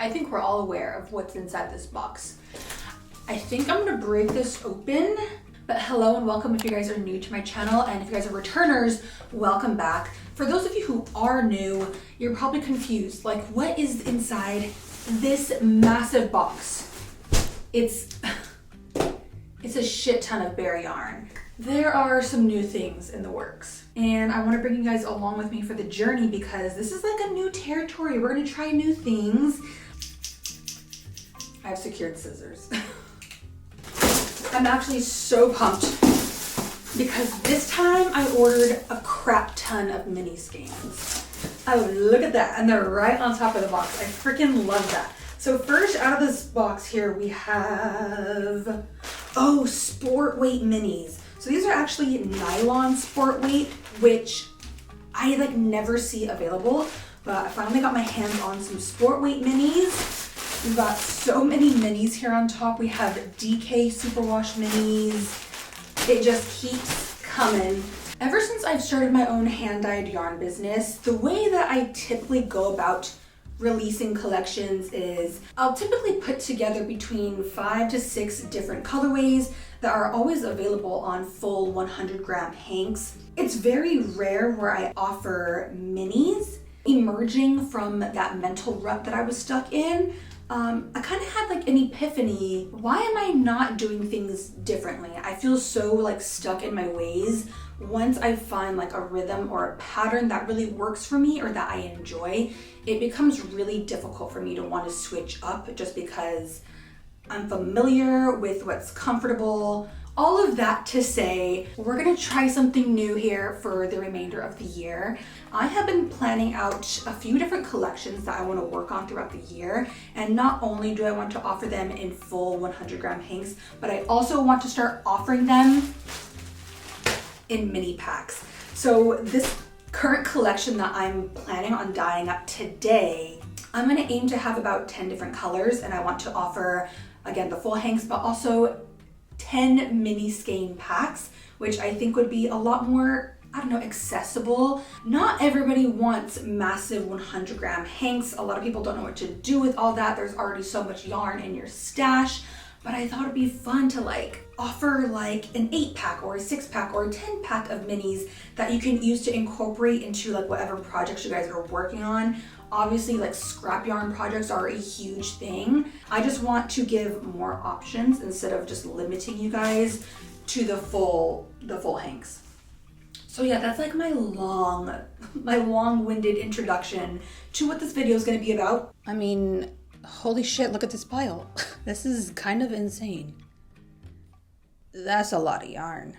I think we're all aware of what's inside this box. I think I'm gonna break this open, but hello and welcome if you guys are new to my channel, and if you guys are returners, welcome back. For those of you who are new, you're probably confused, like what is inside this massive box? It's a shit ton of bare yarn. There are some new things in the works, and I want to bring you guys along with me for the journey because this is like a new territory. We're gonna try new things. I've secured scissors. I'm actually so pumped because this time I ordered a crap ton of mini skeins. Oh, look at that, and they're right on top of the box. I freaking love that. So first out of this box here we have, oh, sport weight minis. So these are actually nylon sport weight, which I like never see available, but I finally got my hands on some sport weight minis. We've got so many minis here on top. We have DK Superwash minis. It just keeps coming. Ever since I've started my own hand-dyed yarn business, the way that I typically go about releasing collections is I'll typically put together between 5 to 6 different colorways that are always available on full 100 gram hanks. It's very rare where I offer minis. Emerging from that mental rut that I was stuck in, I kind of had like an epiphany. Why am I not doing things differently? I feel so like stuck in my ways. Once I find like a rhythm or a pattern that really works for me or that I enjoy, it becomes really difficult for me to want to switch up just because I'm familiar with what's comfortable. All of that to say, we're gonna try something new here for the remainder of the year. I have been planning out a few different collections that I wanna work on throughout the year. And not only do I want to offer them in full 100 gram hanks, but I also want to start offering them in mini packs. So this current collection that I'm planning on dyeing up today, I'm gonna aim to have about 10 different colors, and I want to offer, again, the full hanks, but also 10 mini skein packs, which I think would be a lot more, I don't know, accessible. Not everybody wants massive 100 gram hanks. A lot of people don't know what to do with all that. There's already so much yarn in your stash, but I thought it'd be fun to like offer like an 8-pack or a 6-pack or a 10-pack of minis that you can use to incorporate into like whatever projects you guys are working on. Obviously, like scrap yarn projects are a huge thing. I just want to give more options instead of just limiting you guys to the full hanks. So yeah, that's like my long-winded introduction to what this video is going to be about. I mean, holy shit, look at this pile. This is kind of insane. That's a lot of yarn.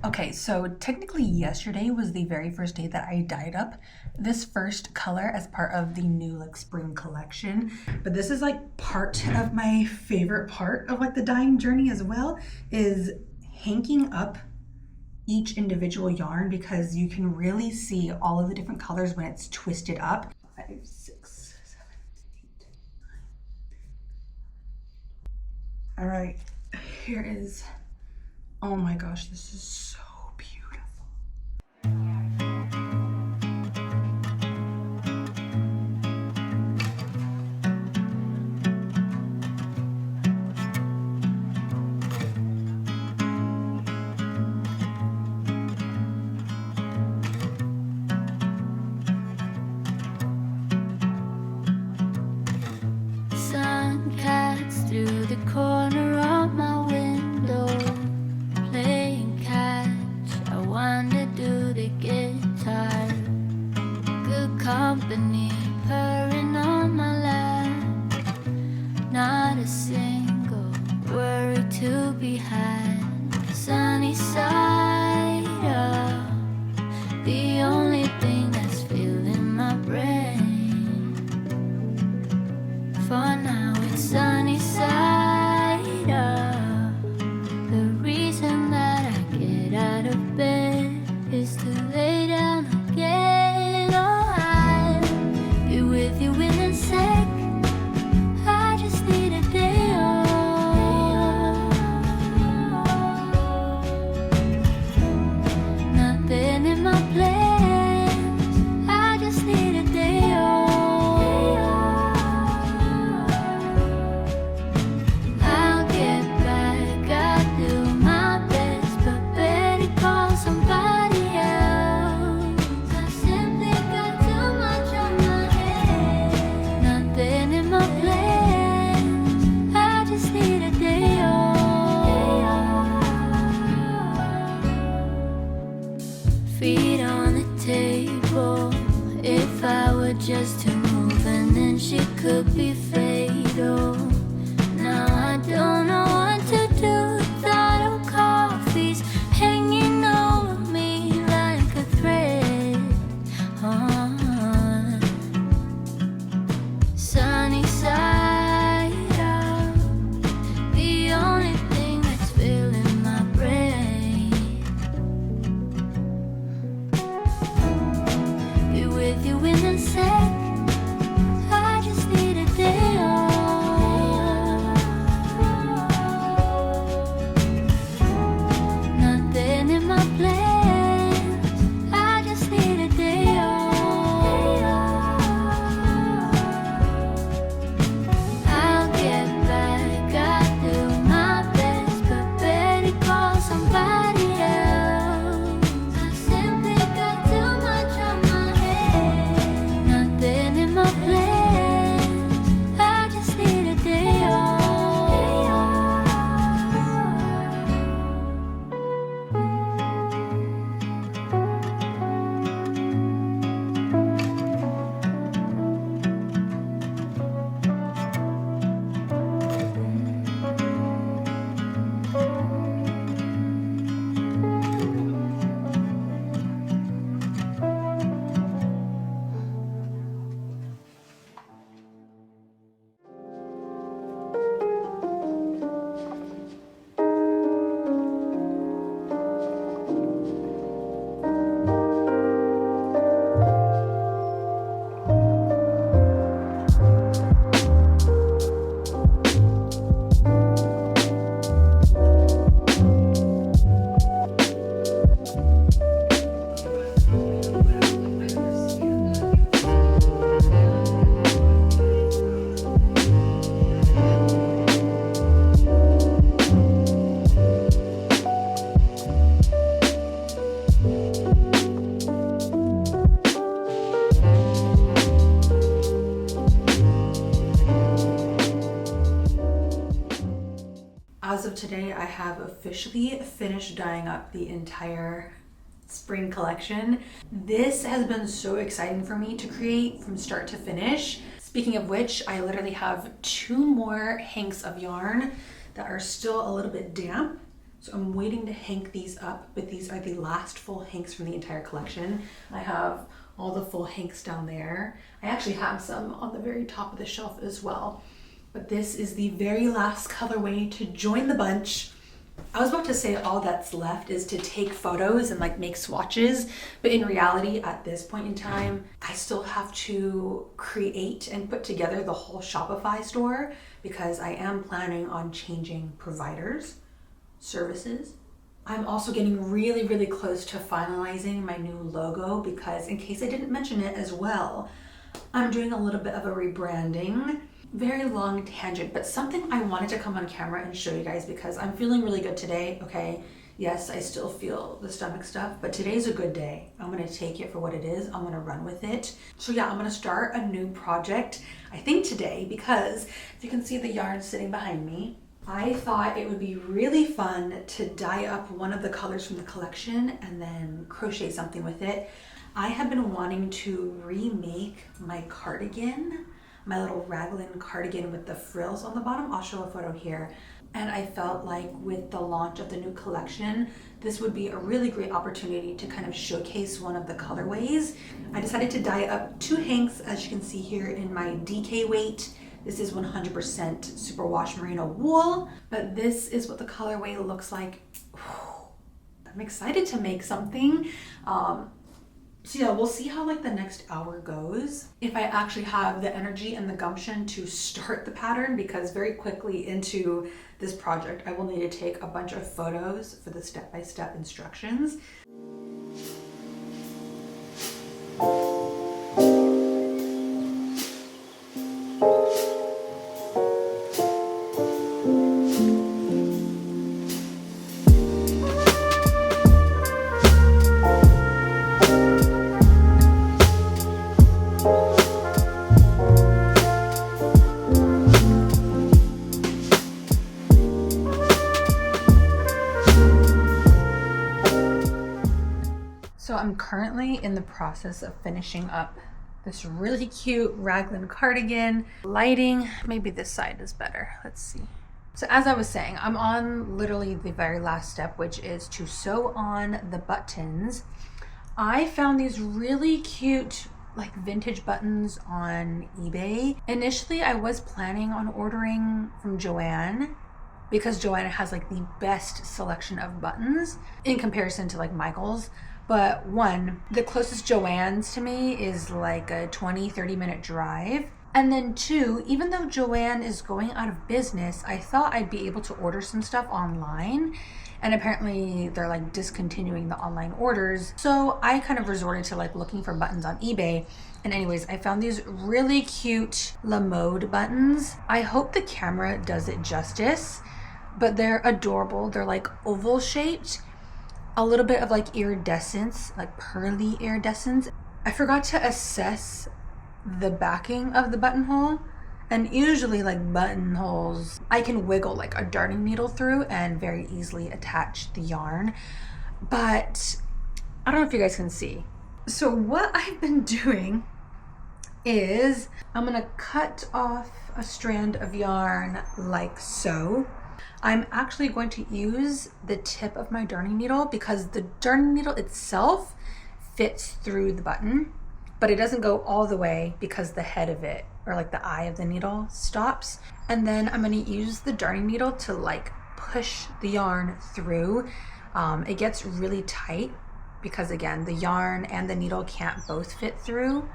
Okay, so technically yesterday was the very first day that I dyed up this first color as part of the new like spring collection. But this is like part of my favorite part of like the dyeing journey as well, is hanking up each individual yarn because you can really see all of the different colors when it's twisted up. 5, 6, 7, 8, 9. All right, here is, oh my gosh, this is so beautiful. Sun cats through the corner of my window, playing catch. I wonder, do they get tired? Good company purring on my lap, not a single worry to be had. Sunny side up, the only thing that's filling my brain. For now it's sunny side up. The reason that I get out of bed is to lay down again. Oh, I'll be with you in a sec. I just need a day off. Nothing in my plans. I just need a day off. Feet on the table. If I were just to move, and then she could be fatal. Now I don't know what to do. Thought of coffee's hanging over me like a thread. Sunny side up, the only thing that's filling my brain. Be with you in a sec. I just need a day off. Nothing in my plans. I just need a day off. I'll get back. I do my best, but better call somebody else. I simply got too much on my head. Nothing in my plans. I just need a day off. As of today, I have officially finished dyeing up the entire spring collection. This has been so exciting for me to create from start to finish. Speaking of which, I literally have 2 more hanks of yarn that are still a little bit damp. So I'm waiting to hank these up, but these are the last full hanks from the entire collection. I have all the full hanks down there. I actually have some on the very top of the shelf as well. But this is the very last colorway to join the bunch. I was about to say all that's left is to take photos and like make swatches, but in reality at this point in time, I still have to create and put together the whole Shopify store because I am planning on changing providers, services. I'm also getting really, really close to finalizing my new logo because in case I didn't mention it as well, I'm doing a little bit of a rebranding. Very long tangent, but something I wanted to come on camera and show you guys because I'm feeling really good today. Okay, yes, I still feel the stomach stuff, but today's a good day. I'm gonna take it for what it is. I'm gonna run with it. So yeah, I'm gonna start a new project, I think today, because if you can see the yarn sitting behind me, I thought it would be really fun to dye up one of the colors from the collection and then crochet something with it. I have been wanting to remake my cardigan, my little raglan cardigan with the frills on the bottom. I'll show a photo here. And I felt like with the launch of the new collection, this would be a really great opportunity to kind of showcase one of the colorways. I decided to dye up 2 hanks, as you can see here in my DK weight. This is 100% superwash merino wool, but this is what the colorway looks like. I'm excited to make something. So yeah, we'll see how like the next hour goes. If I actually have the energy and the gumption to start the pattern, because very quickly into this project, I will need to take a bunch of photos for the step-by-step instructions. So I'm currently in the process of finishing up this really cute raglan cardigan. Lighting, maybe this side is better. Let's see. So as I was saying, I'm on literally the very last step, which is to sew on the buttons. I found these really cute like vintage buttons on eBay. Initially, I was planning on ordering from Joann because Joann has like the best selection of buttons in comparison to like Michael's. But one, the closest Joann's to me is like a 20-30 minute drive. And then two, even though Joann is going out of business, I thought I'd be able to order some stuff online. And apparently they're like discontinuing the online orders. So I kind of resorted to like looking for buttons on eBay. And anyways, I found these really cute La Mode buttons. I hope the camera does it justice, but they're adorable. They're like oval shaped. A little bit of like iridescence, like pearly iridescence. I forgot to assess the backing of the buttonhole, and usually like buttonholes I can wiggle like a darning needle through and very easily attach the yarn, but I don't know if you guys can see. So what I've been doing is I'm gonna cut off a strand of yarn like so. I'm actually going to use the tip of my darning needle because the darning needle itself fits through the button, but it doesn't go all the way because the head of it, or like the eye of the needle, stops. And then I'm going to use the darning needle to like push the yarn through. It gets really tight because again, the yarn and the needle can't both fit through.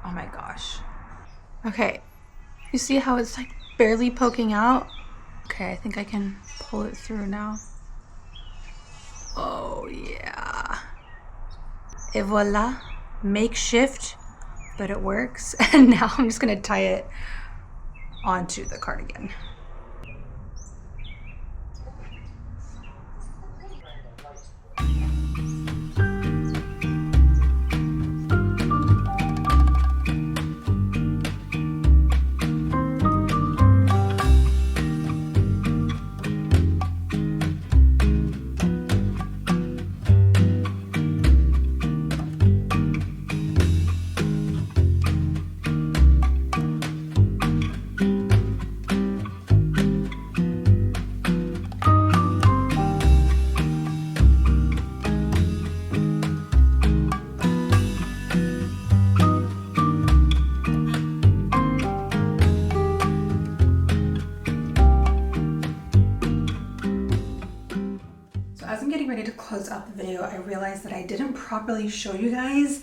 Oh my gosh. Okay, you see how it's like barely poking out? Okay, I think I can pull it through now. Oh yeah. Et voila, makeshift, but it works. And now I'm just gonna tie it onto the cardigan. stopped the video, I realized that I didn't properly show you guys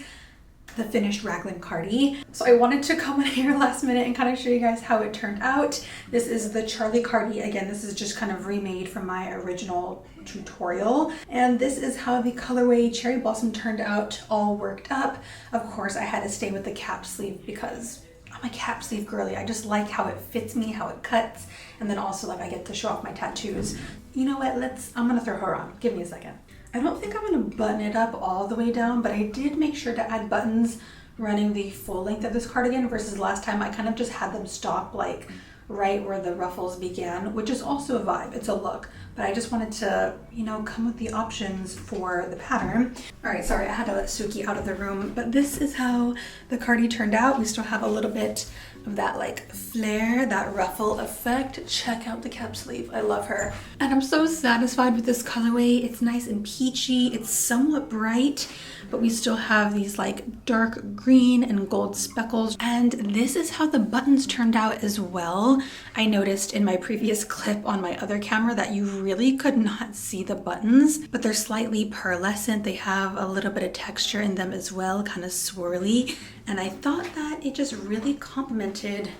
the finished raglan cardi. So I wanted to come in here last minute and kind of show you guys how it turned out. This is the Charlie cardi. Again, this is just kind of remade from my original tutorial. And this is how the colorway Cherry Blossom turned out, all worked up. Of course, I had to stay with the cap sleeve because I'm a cap sleeve girly. I just like how it fits me, how it cuts. And then also like I get to show off my tattoos. You know what, I'm gonna throw her on. Give me a second. I don't think I'm gonna button it up all the way down, but I did make sure to add buttons running the full length of this cardigan versus last time I kind of just had them stop like right where the ruffles began, which is also a vibe, it's a look. But I just wanted to, you know, come with the options for the pattern. All right, sorry, I had to let Suki out of the room, but this is how the cardi turned out. We still have a little bit of that like flare, that ruffle effect. Check out the cap sleeve, I love her. And I'm so satisfied with this colorway. It's nice and peachy, it's somewhat bright, but we still have these like dark green and gold speckles. And this is how the buttons turned out as well. I noticed in my previous clip on my other camera that you really could not see the buttons, but they're slightly pearlescent. They have a little bit of texture in them as well, kind of swirly. And I thought that it just really complemented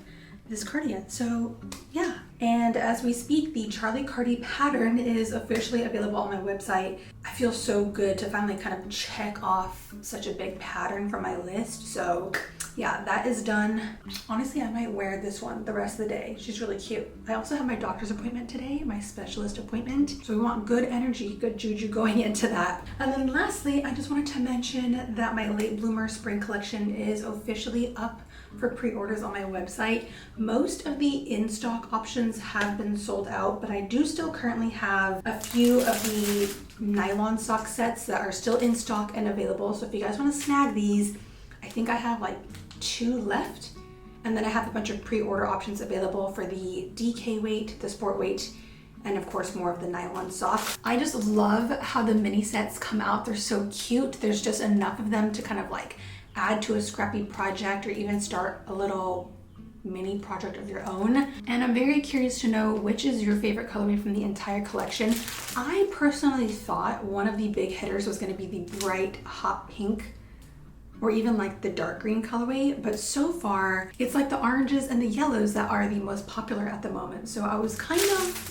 this cardigan. So yeah. And as we speak, the Charlie cardi pattern is officially available on my website. I feel so good to finally kind of check off such a big pattern from my list. So yeah, that is done. Honestly, I might wear this one the rest of the day. She's really cute. I also have my doctor's appointment today, my specialist appointment. So we want good energy, good juju going into that. And then lastly, I just wanted to mention that my late bloomer spring collection is officially up for pre-orders on my website. Most of the in-stock options have been sold out, but I do still currently have a few of the nylon sock sets that are still in stock and available. So if you guys want to snag these, I think I have like 2 left. And then I have a bunch of pre-order options available for the DK weight, the sport weight, and of course more of the nylon sock. I just love how the mini sets come out. They're so cute. There's just enough of them to kind of like add to a scrappy project or even start a little mini project of your own. And I'm very curious to know which is your favorite colorway from the entire collection. I personally thought one of the big hitters was going to be the bright hot pink or even like the dark green colorway, but so far it's like the oranges and the yellows that are the most popular at the moment. So I was kind of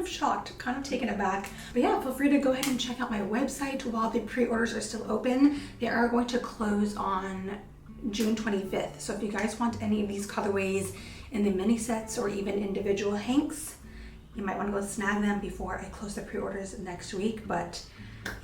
shocked, kind of taken aback. But yeah, feel free to go ahead and check out my website while the pre-orders are still open. They are going to close on June 25th. So if you guys want any of these colorways in the mini sets or even individual hanks, you might want to go snag them before I close the pre-orders next week. But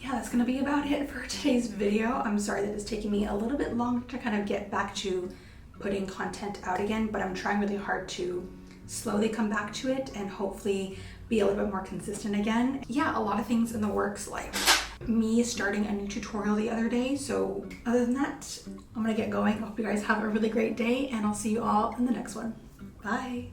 yeah, that's gonna be about it for today's video. I'm sorry that it's taking me a little bit long to kind of get back to putting content out again, but I'm trying really hard to slowly come back to it and hopefully be a little bit more consistent again. Yeah, a lot of things in the works, like me starting a new tutorial the other day. So other than that, I'm gonna get going. I hope you guys have a really great day and I'll see you all in the next one. Bye.